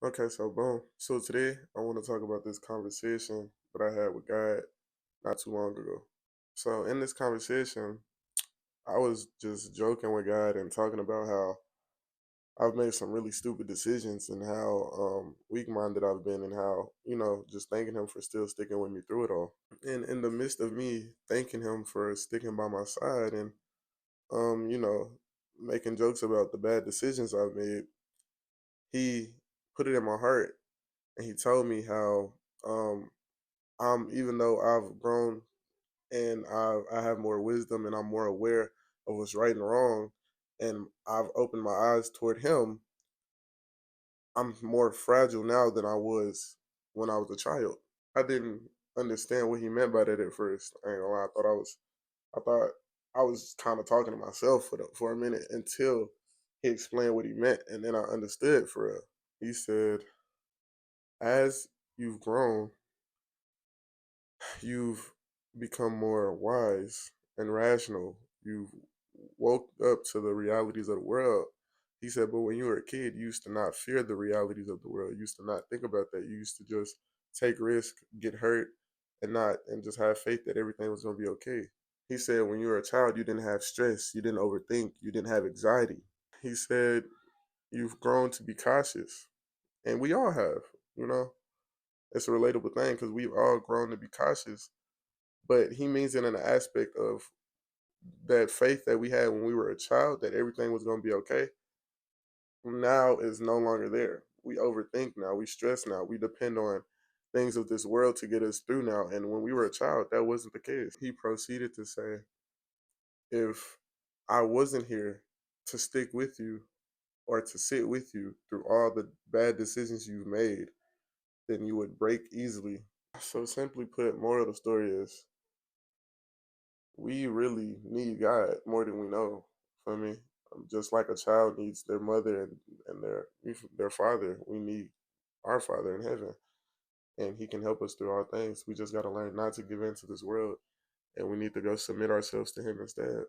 Okay, so boom. So today I want to talk about this conversation that I had with God not too long ago. So in this conversation, I was just joking with God and talking about how I've made some really stupid decisions and how weak-minded I've been and how, just thanking him for still sticking with me through it all. And in the midst of me thanking him for sticking by my side and um, you know, making jokes about the bad decisions I've made, he put it in my heart and he told me how um even though I've grown and I have more wisdom and I'm more aware of what's right and wrong, and I've opened my eyes toward him, I'm more fragile now than I was when I was a child. I didn't understand what he meant by that at first. I ain't gonna lie. I thought I was kind of talking to myself for a minute until he explained what he meant, and then I understood for real. He said, "As you've grown, you've become more wise and rational. You've woke up to the realities of the world." He said, but when you were a kid, you used to not fear the realities of the world. You used to not think about that. You used to just take risk, get hurt, and just have faith that everything was gonna be okay. He said when you were a child, you didn't have stress, you didn't overthink, you didn't have anxiety. He said you've grown to be cautious. And we all have, you know. It's a relatable thing because we've all grown to be cautious, but he means it in an aspect of that faith that we had when we were a child that everything was going to be okay now is no longer there. We overthink now, we stress now, we depend on things of this world to get us through now, and when we were a child that wasn't the case. He proceeded to say, if I wasn't here to stick with you or to sit with you through all the bad decisions you've made, then you would break easily. So simply put, moral of the story is we really need God more than we know. For me, just like a child needs their mother and their father, we need our Father in heaven, and He can help us through all things. We just got to learn not to give in to this world, and we need to go submit ourselves to Him instead.